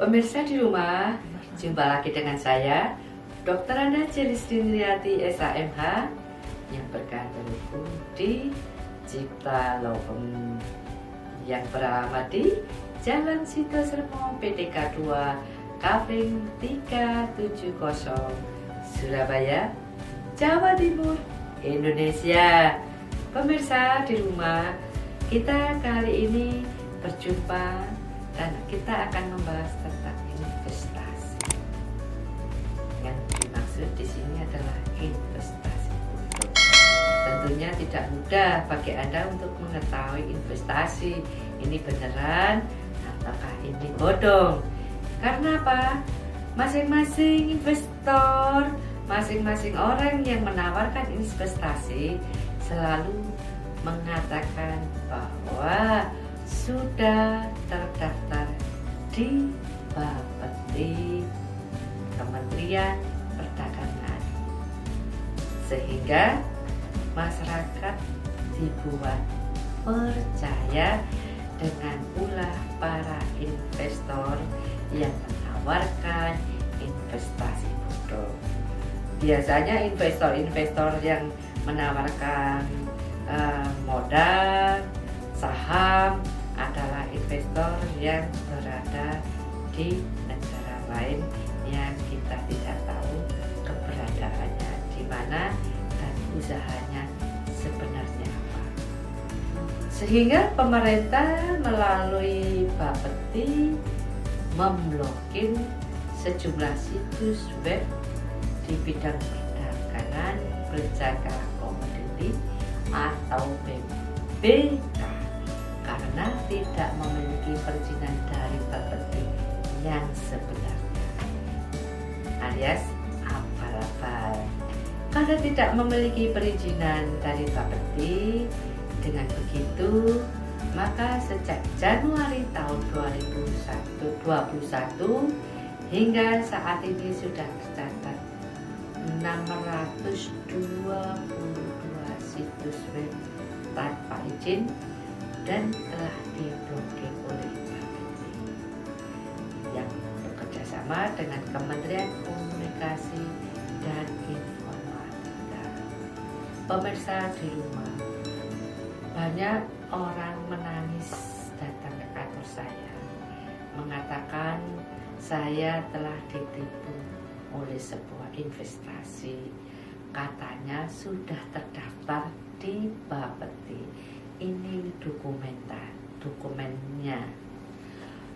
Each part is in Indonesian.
Pemirsa di rumah, jumpa lagi dengan saya, Dr. Anda Celistiniati SAMH, yang berkantor di Cipta Lowem, yang beralamat di Jalan Sitosermo PTK 2, Kapling 370, Surabaya, Jawa Timur, Indonesia. Pemirsa di rumah, kita kali ini berjumpa dan kita akan membahas tentang investasi. Yang dimaksud di sini adalah investasi bodong. Tentunya tidak mudah bagi Anda untuk mengetahui investasi ini beneran ataukah ini bodong. Karena apa? Masing-masing investor, masing-masing orang yang menawarkan investasi selalu mengatakan bahwa sudah terdaftar di Bapeti Kementerian Perdagangan, sehingga masyarakat dibuat percaya dengan ulah para investor yang menawarkan investasi bodong. Biasanya investor-investor yang menawarkan modal, saham adalah investor yang berada di negara lain yang kita tidak tahu keberadaannya di mana dan usahanya sebenarnya apa. Sehingga pemerintah melalui Bapeti memblokir sejumlah situs web di bidang perdagangan berjangka komoditi atau BPK karena tidak memiliki perizinan dari Bapeti yang sebenarnya, alias abal-abal. Karena tidak memiliki perizinan dari Bapeti, dengan begitu maka sejak Januari tahun 2021 hingga saat ini sudah tercatat 622 situs web tanpa izin dan telah diblokir oleh Bapeti yang bekerja sama dengan Kementerian Komunikasi dan Informatika. Pemirsa di rumah, banyak orang menangis datang ke kantor saya mengatakan saya telah ditipu oleh sebuah investasi, katanya sudah terdaftar di Bapeti. Ini dokumennya.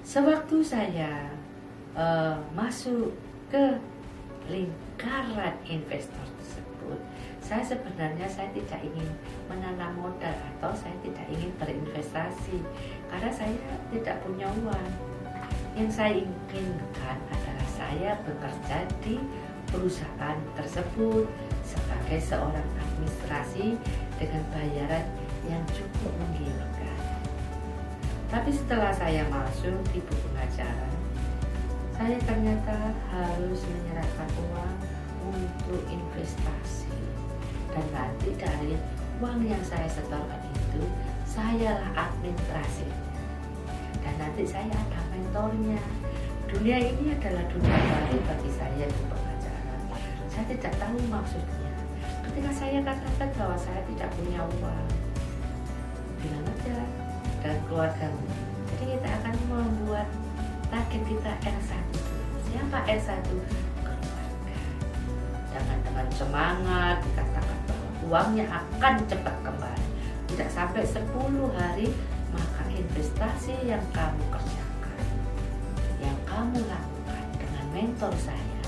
Sewaktu saya masuk ke lingkaran investor tersebut, saya tidak ingin menanam modal atau saya tidak ingin berinvestasi karena saya tidak punya uang. Yang saya inginkan adalah saya bekerja di perusahaan tersebut sebagai seorang administrasi dengan bayaran yang cukup menggiurkan. Tapi setelah saya masuk di buku pengajaran, saya ternyata harus menyerahkan uang untuk investasi, dan nanti dari uang yang saya setorkan itu sayalah administrasi, dan nanti saya ada mentornya. Dunia ini adalah dunia baru bagi saya di pengajaran. Saya tidak tahu maksudnya. Ketika saya katakan bahwa saya tidak punya uang, bilang aja dan keluargamu. Jadi kita akan membuat target kita R1. Siapa R1? Keluarga. Dengan semangat dikatakan bahwa uangnya akan cepat kembali. Tidak sampai 10 hari, maka investasi yang kamu kerjakan, yang kamu lakukan dengan mentor saya,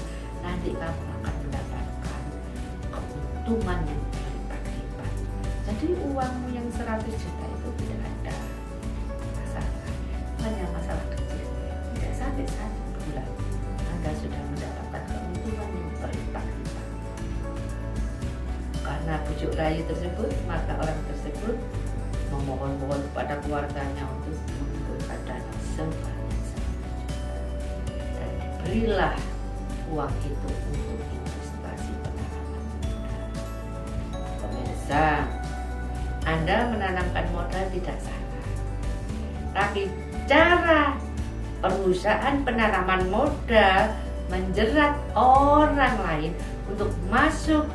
nanti kamu akan mendapatkan keuntungan yang berlipat-lipat. Jadi uangmu yang 100 juta itu tidak ada masalah, hanya masalah kecil. Tidak sampai 1 bulan Anda sudah mendapatkan keuntungan yang berlipat-lipat. Karena bujuk rayu tersebut, maka orang tersebut memohon-mohon kepada keluarganya untuk mengumpulkan dana sebanyak 1 juta, dan diberilah uang itu untuk investasi penanaman modal. Pemirsa, Anda menanamkan modal tidak salah, tapi cara perusahaan penanaman modal menjerat orang lain untuk masuk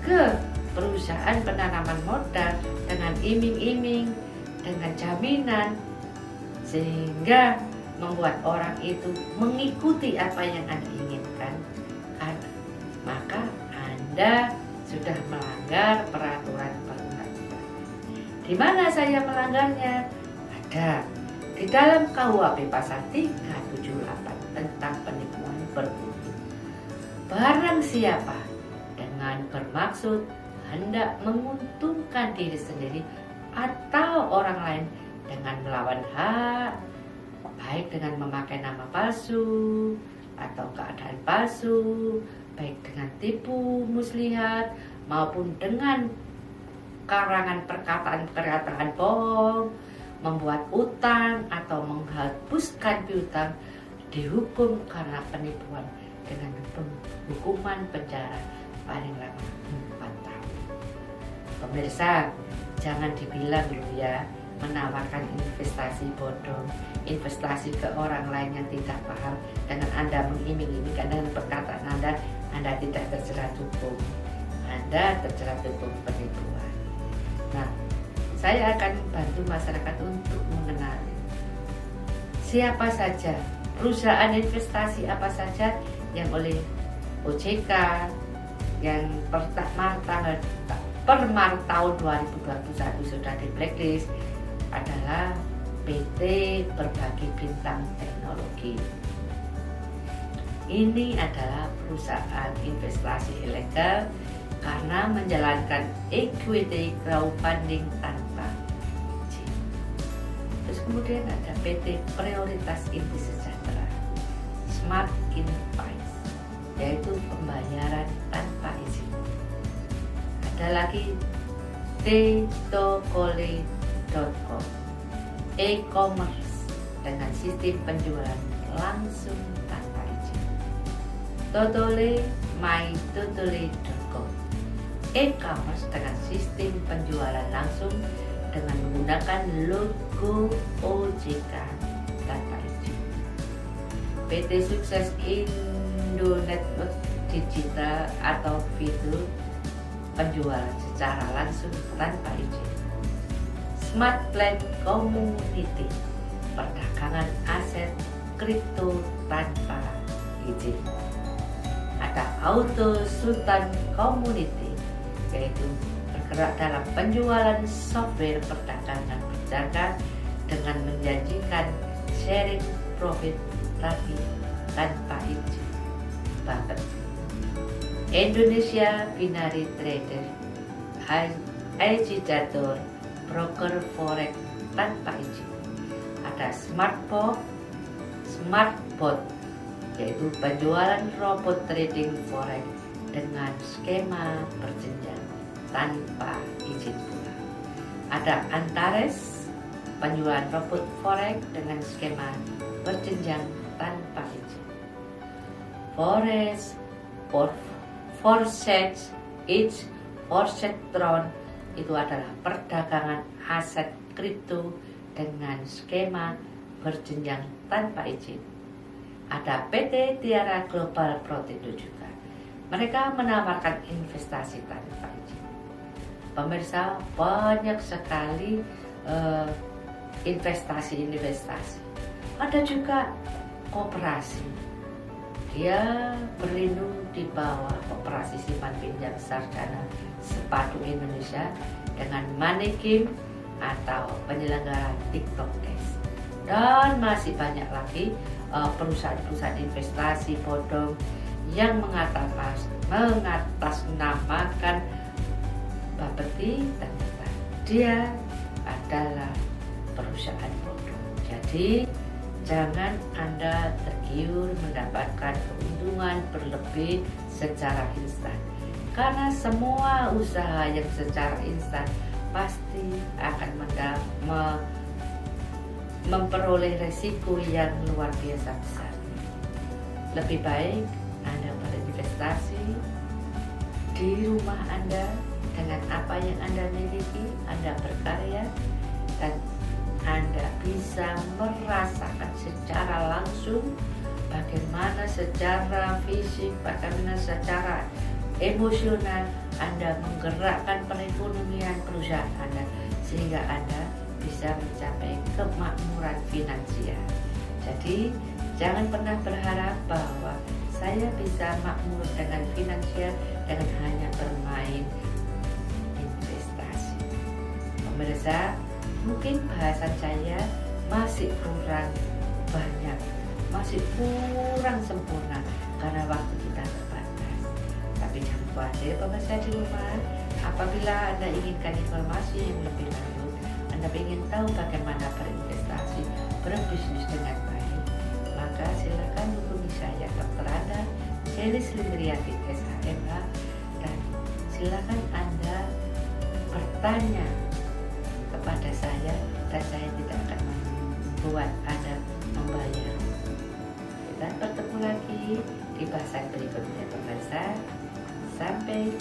ke perusahaan penanaman modal dengan iming-iming, dengan jaminan, sehingga membuat orang itu mengikuti apa yang Anda inginkan, maka Anda sudah melanggar peraturan perundang-undangan. Di mana saya melanggarnya? Ada di dalam KUHP pasal 378 tentang penipuan berbunyi, barang siapa dengan bermaksud hendak menguntungkan diri sendiri atau orang lain dengan melawan hak, baik dengan memakai nama palsu atau keadaan palsu, baik dengan tipu muslihat maupun dengan karangan perkataan bohong, membuat utang atau menghapuskan piutang, dihukum karena penipuan dengan hukuman penjara paling lama 4 tahun. Pemirsa, jangan dibilang dulu ya, menawarkan investasi bodong, investasi ke orang lain yang tidak paham, dengan Anda mengiming-imingkan dengan perkataan Anda tidak terjerat hukum. Anda terjerat hukum penipuan. Nah, saya akan membantu masyarakat untuk mengenali siapa saja, perusahaan investasi apa saja yang oleh OJK yang per Maret tahun 2021 sudah di blacklist adalah PT Berbagi Bintang Teknologi. Ini adalah perusahaan investasi ilegal karena menjalankan equity crowdfunding tanpa izin. Terus kemudian ada PT Prioritas Inti Sejahtera, Smart Invoice, yaitu pembayaran tanpa izin. Ada lagi Tokole.com, e-commerce dengan sistem penjualan langsung tanpa izin. mytotole.com, e-commerce dengan sistem penjualan langsung dengan menggunakan logo OJK tanpa izin. PT Sukses Indo Network Digital atau Fitur, penjualan secara langsung tanpa izin. Smart Plan Community, perdagangan aset kripto tanpa izin. Ada Auto Sultan Community, yaitu bergerak dalam penjualan software perdagangan berjalan dengan menjanjikan sharing profit tapi tanpa izin. Bahkan Indonesia Binary Trader, agitator, broker forex tanpa izin. Ada Smartbot, yaitu penjualan robot trading forex dengan skema berjenjang tanpa izin pula. Ada Antares, penjualan robot forex dengan skema berjenjang tanpa izin. Forsetron itu adalah perdagangan aset kripto dengan skema berjenjang tanpa izin. Ada PT Tiara Global Protindo juga. Mereka menawarkan investasi tanpa izin. Pemirsa, banyak sekali investasi. Ada juga koperasi. Dia berlindung di bawah Koperasi Simpan Pinjam Sarjana Sepatu Indonesia dengan Moneykim atau penyelenggara TikTok Cash. Dan masih banyak lagi perusahaan-perusahaan investasi bodong yang mengatasnamakan Bapeti, ternyata dia adalah perusahaan bodong. Jadi jangan Anda tergiur mendapatkan keuntungan berlebih secara instan, karena semua usaha yang secara instan pasti akan memperoleh resiko yang luar biasa besar. Lebih baik Anda berinvestasi di rumah Anda dengan apa yang Anda miliki, Anda berkarya, dan Anda bisa merasakan secara secara langsung bagaimana secara fisik, bagaimana secara emosional Anda menggerakkan perekonomian perusahaan Anda sehingga Anda bisa mencapai kemakmuran finansial. Jadi jangan pernah berharap bahwa saya bisa makmur dengan finansial dengan hanya bermain investasi. Pemirsa, mungkin bahasan saya masih kurang banyak, masih kurang sempurna karena waktu kita terbatas. Tapi jangan khawatir pemirsa di rumah, apabila Anda inginkan informasi yang lebih lanjut, Anda ingin tahu bagaimana berinvestasi, berbisnis dengan baik, maka silakan hubungi saya Dr. Anda Celis Lindriati SHMH, dan silakan Anda bertanya kepada saya dan saya tidak akan membuat Anda membayar. Kita bertemu lagi di bahasan berikutnya pemirsa. Sampai